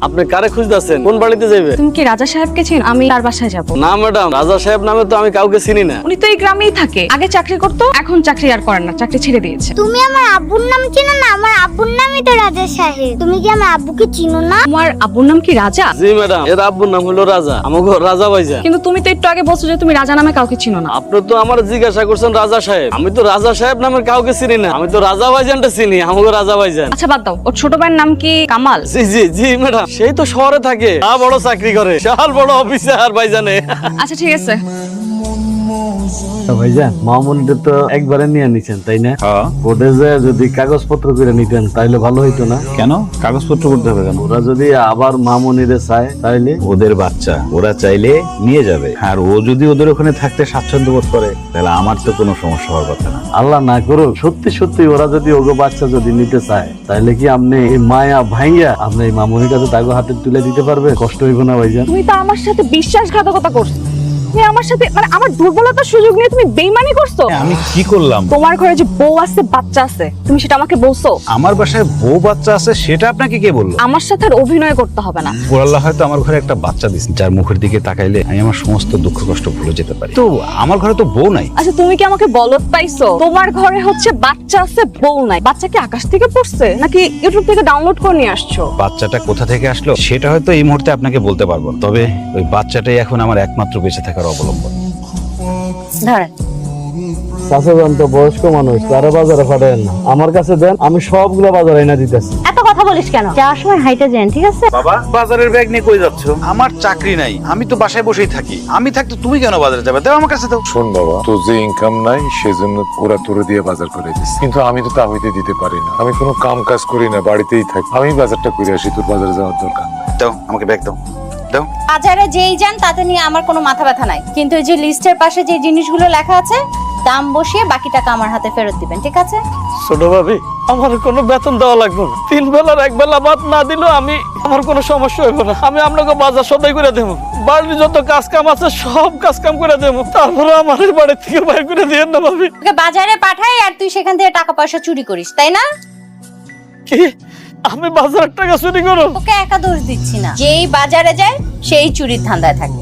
আপনি কারে খুঁজতেছেন? কোন বাড়িতে যাইবে? তুমি কি রাজা সাহেবকে চিনো? আমি তার বাসায় যাব। না ম্যাডাম, রাজা সাহেব নামে তো আমি কাউকে চিনি না। উনি তো এই গ্রামেই থাকে, আগে চাকরি করতো, এখন চাকরি আর করেন না, চাকরি ছেড়ে দিয়েছে। তুমি আমার আব্বুর নাম চিনো না? আমার আব্বুর নামই তো রাজা সাহেব। তুমি কি আমার আব্বুকে চিনো না? তোমার আব্বুর নাম কি রাজা? জি ম্যাডাম, এর আব্বুর নাম হলো রাজা, আমাকে রাজা ভাইজান। কিন্তু তুমি তো একটু আগে বলছো যে তুমি রাজা নামে কাউকে চিনো না। আপনি তো আমার জিজ্ঞাসা করছেন রাজা সাহেব, আমি তো রাজা সাহেব নামের কাউকে চিনি না, আমি তো রাজা ভাইজানটা চিনি, আমাকে রাজা ভাইজান। আচ্ছা বাদ দাও, ওর ছোট ভাইয়ের নাম কি কামাল? জি জি জি ম্যাডাম, সেই তো শহরে থাকে, বড় চাকরি করে, বিশাল বড় অফিসার ভাইজানে। আচ্ছা ঠিক আছে। ভাইজান মামুনিটা তো একবারে নিয়ে নিছেন তাই না? হ্যাঁ। কোর্টে যে যদি কাগজপত্র করে নিতেন তাইলে ভালো হইতো না? কেন কাগজপত্র করতে হবে কেন? ওরা যদি আবার মামুনিরে চায় তাইলে? ওদের বাচ্চা, ওরা চাইলে নিয়ে যাবে। আর ও যদি ওদের ওখানে থাকতে স্বাচ্ছন্দ্য বোধ করে তাহলে আমার তো কোনো সমস্যা হওয়ার কথা না। আল্লাহ না করুক, সত্যি সত্যি ওরা যদি ওগো বাচ্চা যদি নিতে চায় তাহলে কি আপনি এই মায়া ভাইয়া আপনি এই মামুনিটাতে তাকে হাতে তুলে দিতে পারবে? কষ্ট হইব না ভাইজান? তুমি তো আমার সাথে বিশ্বাসঘাতকতা করছো। তুমি আমার সাথে মানে আমার দুর্বলতার সুযোগ নিয়ে তুমি বেইমানি করছো। আমি কি করলাম? তোমার ঘরে যে বউ আছে, বাচ্চা আছে, তুমি সেটা আমাকে বলছো। আমার বাসায় বউ বাচ্চা আছে সেটা আপনাকে কে বললো? আমার সাথে আর অভিনয় করতে হবে না। আল্লাহ হয়তো আমার ঘরে একটা বাচ্চা দিচ্ছে যার মুখের দিকে তাকাইলে আমি আমার সমস্ত দুঃখ কষ্ট ভুলে যেতে পারি। তো আমার ঘরে তো বউ নাই। আচ্ছা তুমি কি আমাকে বলদ পাইছো? তোমার ঘরে হচ্ছে বাচ্চা আছে, বউ নাই। বাচ্চা কি আকাশ থেকে পড়ছে নাকি ইউটিউব থেকে ডাউনলোড করে নিয়ে আসছো? বাচ্চাটা কোথা থেকে আসলো সেটা হয়তো এই মুহূর্তে আপনাকে বলতে পারবো না। তবে ওই বাচ্চাটাই এখন আমার একমাত্র বেঁচে থাকার অবলম্বন। ধরেন। চাচাজান তো বয়স্ক মানুষ, তারা বাজারে পাঠায় না, আমার কাছে দেন, আমি সবগুলো বাজারে এনে দিতেছি। এত কথা বলিস কেন? যাওয়ার সময় হাইটে যান, ঠিক আছে? বাবা বাজারের ব্যাগ নিয়ে কই যাচ্ছ? আমার চাকরি নাই, আমি তো বাসায় বসেই থাকি। আমি থাকতে তুমি কেন বাজারে যাবে? দাও আমার কাছে দাও। শোন বাবা, তোর যে ইনকাম নাই সেজন্য ওরা তোরে দিয়ে বাজার করে দিচ্ছে, কিন্তু আমি তো তা হইতে দিতে পারি না। আমি কোনো কাম কাজ করি না, বাড়িতেই থাকি। আমি বাজারটা করে আসি, তোর বাজারে যাওয়ার দরকার নেই। দাও আমাকে ব্যাগ দাও। দাও। বাজারে যেই যান তাতে নিয়ে আমার কোনো মাথা ব্যথা নাই, কিন্তু এই যে লিস্টের পাশে যে জিনিসগুলো লেখা আছে দাম বসিয়ে বাকি টাকা আমার হাতে ফেরত দিবেন, ঠিক আছে? ছোট ভাবি, আমার কোনো বেতন দেওয়া লাগবে না, 3 বেলার 1 বেলা ভাত না দিলেও আমার কোনো সমস্যা হইব না। আমি আপনাকে বাজার সদাই করে দেবো, বাড়ির যত কাজ কাম আছে সব কাজ কাম করে দেবো, তারপরে আমার বাড়ি থেকে বাইর করে দিয়েন না ভাবি। তোকে বাজারে পাঠাই আর তুই সেখান থেকে টাকা পয়সা চুরি করিস, তাই না? কি আমি বাজারের টাকা চুরি করো? তোকে একা দোষ দিচ্ছি না, যেই বাজারে যায় সেই চুরির ধান্দায় থাকে।